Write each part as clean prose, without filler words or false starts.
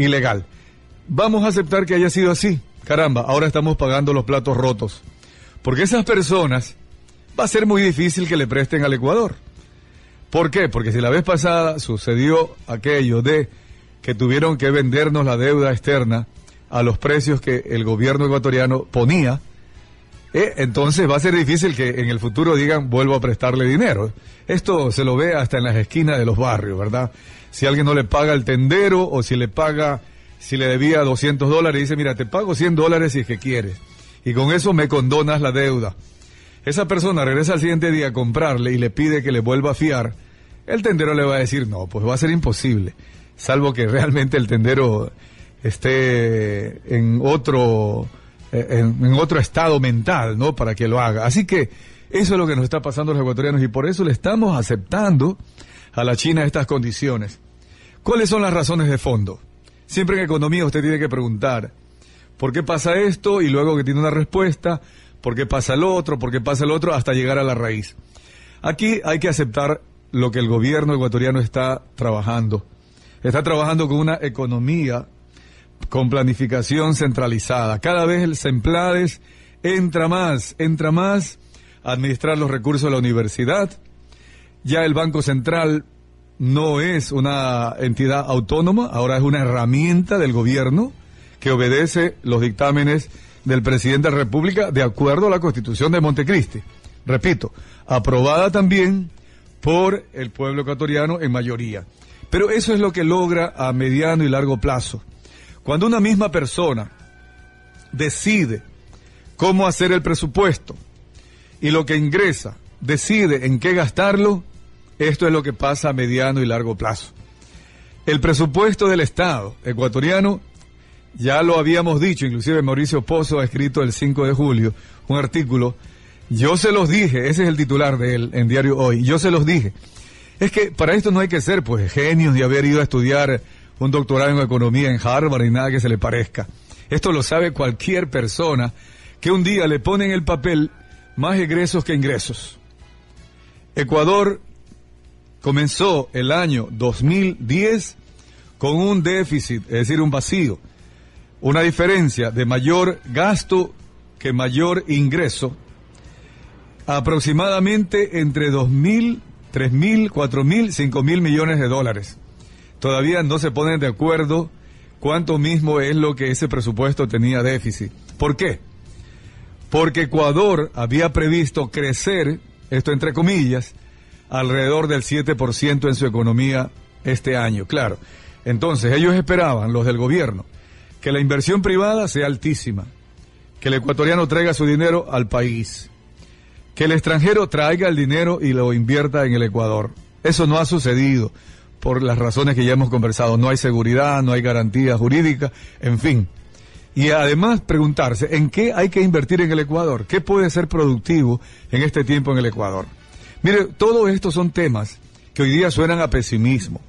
ilegal. Vamos a aceptar que haya sido así. Caramba, ahora estamos pagando los platos rotos. Porque esas personas va a ser muy difícil que le presten al Ecuador. ¿Por qué? Porque si la vez pasada sucedió aquello de que tuvieron que vendernos la deuda externa a los precios que el gobierno ecuatoriano ponía, entonces va a ser difícil que en el futuro digan vuelvo a prestarle dinero. Esto se lo ve hasta en las esquinas de los barrios, ¿verdad? Si alguien no le paga el tendero o si le debía $200, dice, mira, te pago $100 si es que quieres. Y con eso me condonas la deuda. Esa persona regresa al siguiente día a comprarle y le pide que le vuelva a fiar. El tendero le va a decir, no, pues va a ser imposible. Salvo que realmente el tendero esté en otro estado mental, ¿no? Para que lo haga. Así que eso es lo que nos está pasando a los ecuatorianos y por eso le estamos aceptando a la China estas condiciones. ¿Cuáles son las razones de fondo? Siempre en economía usted tiene que preguntar, ¿por qué pasa esto? Y luego que tiene una respuesta, ¿por qué pasa lo otro? ¿Por qué pasa lo otro? Hasta llegar a la raíz. Aquí hay que aceptar lo que el gobierno ecuatoriano está trabajando. Está trabajando con una economía con planificación centralizada. Cada vez el Semplades entra más a administrar los recursos de la universidad. Ya el Banco Central no es una entidad autónoma, ahora es una herramienta del gobierno que obedece los dictámenes del presidente de la República de acuerdo a la Constitución de Montecristi. Repito, aprobada también por el pueblo ecuatoriano en mayoría. Pero eso es lo que logra a mediano y largo plazo. Cuando una misma persona decide cómo hacer el presupuesto y lo que ingresa decide en qué gastarlo, esto es lo que pasa a mediano y largo plazo. El presupuesto del Estado ecuatoriano, ya lo habíamos dicho, inclusive Mauricio Pozo ha escrito el 5 de julio un artículo, yo se los dije, ese es el titular de él en Diario Hoy, yo se los dije. Es que para esto no hay que ser pues genios de haber ido a estudiar un doctorado en economía en Harvard y nada que se le parezca. Esto lo sabe cualquier persona que un día le pone en el papel más egresos que ingresos. Ecuador comenzó el año 2010 con un déficit, es decir, un vacío, una diferencia de mayor gasto que mayor ingreso, aproximadamente entre 2.000, 3.000, 4.000, 5.000 millones de dólares. Todavía no se ponen de acuerdo cuánto mismo es lo que ese presupuesto tenía déficit. ¿Por qué? Porque Ecuador había previsto crecer, esto entre comillas, alrededor del 7% en su economía este año. Claro, entonces ellos esperaban, los del gobierno, que la inversión privada sea altísima, que el ecuatoriano traiga su dinero al país, que el extranjero traiga el dinero y lo invierta en el Ecuador. Eso no ha sucedido por las razones que ya hemos conversado. No hay seguridad, no hay garantía jurídica, en fin. Y además preguntarse, ¿en qué hay que invertir en el Ecuador? ¿Qué puede ser productivo en este tiempo en el Ecuador? Mire, todo esto son temas que hoy día suenan a pesimismo.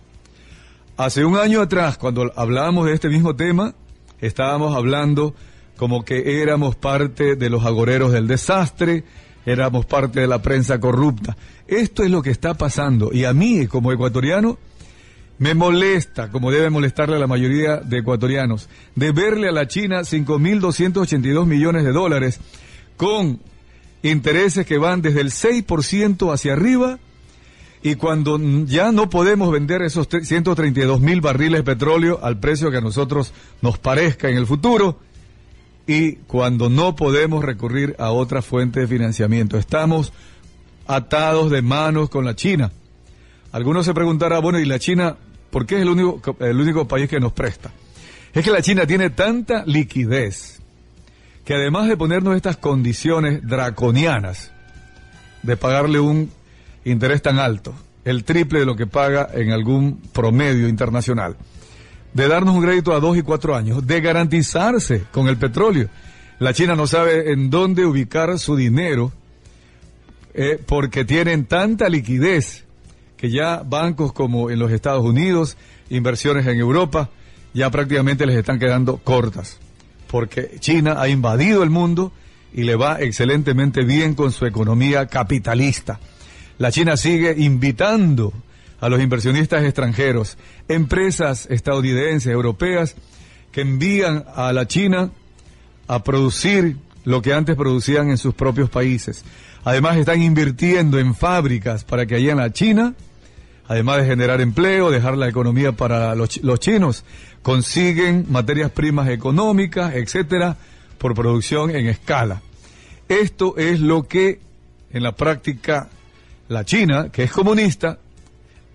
Hace un año atrás, cuando hablábamos de este mismo tema, estábamos hablando como que éramos parte de los agoreros del desastre, éramos parte de la prensa corrupta. Esto es lo que está pasando y a mí, como ecuatoriano, me molesta, como debe molestarle a la mayoría de ecuatorianos, de verle a la China 5.282 millones de dólares con intereses que van desde el 6% hacia arriba, y cuando ya no podemos vender esos 132.000 barriles de petróleo al precio que a nosotros nos parezca en el futuro, y cuando no podemos recurrir a otra fuente de financiamiento. Estamos atados de manos con la China. Algunos se preguntarán, bueno, ¿y la China por qué es el único país que nos presta? Es que la China tiene tanta liquidez que además de ponernos estas condiciones draconianas de pagarle un interés tan alto, el triple de lo que paga en algún promedio internacional, de darnos un crédito a 2 y 4 años, de garantizarse con el petróleo. La China no sabe en dónde ubicar su dinero porque tienen tanta liquidez que ya bancos como en los Estados Unidos, inversiones en Europa, ya prácticamente les están quedando cortas, porque China ha invadido el mundo y le va excelentemente bien con su economía capitalista. La China sigue invitando a los inversionistas extranjeros, empresas estadounidenses, europeas, que envían a la China a producir lo que antes producían en sus propios países. Además están invirtiendo en fábricas para que allá en la China, además de generar empleo, dejar la economía para los chinos, consiguen materias primas económicas, etcétera, por producción en escala. Esto es lo que en la práctica la China, que es comunista,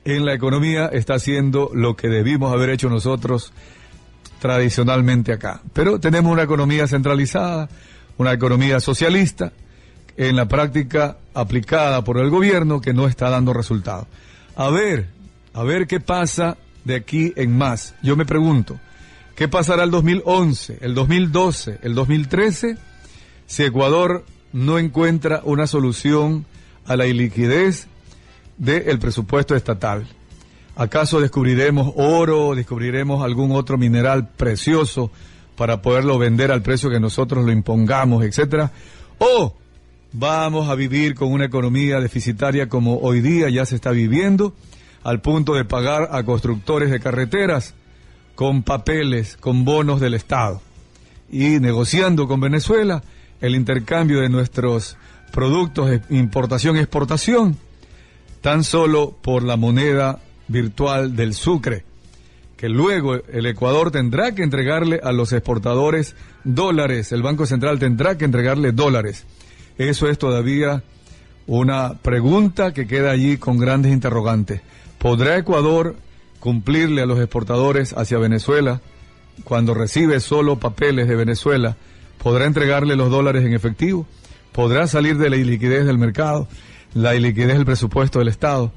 en la economía está haciendo lo que debimos haber hecho nosotros tradicionalmente acá. Pero tenemos una economía centralizada, una economía socialista, en la práctica aplicada por el gobierno, que no está dando resultados. A ver qué pasa de aquí en más. Yo me pregunto, ¿qué pasará el 2011, el 2012, el 2013, si Ecuador no encuentra una solución a la iliquidez del presupuesto estatal? ¿Acaso descubriremos oro, descubriremos algún otro mineral precioso para poderlo vender al precio que nosotros lo impongamos, etcétera? ¿O vamos a vivir con una economía deficitaria como hoy día ya se está viviendo, al punto de pagar a constructores de carreteras con papeles, con bonos del Estado, y negociando con Venezuela el intercambio de nuestros productos de importación-exportación, tan solo por la moneda virtual del Sucre, que luego el Ecuador tendrá que entregarle a los exportadores dólares, el Banco Central tendrá que entregarle dólares? Eso es todavía una pregunta que queda allí con grandes interrogantes. ¿Podrá Ecuador cumplirle a los exportadores hacia Venezuela cuando recibe solo papeles de Venezuela? ¿Podrá entregarle los dólares en efectivo? ¿Podrá salir de la iliquidez del mercado, la iliquidez del presupuesto del Estado?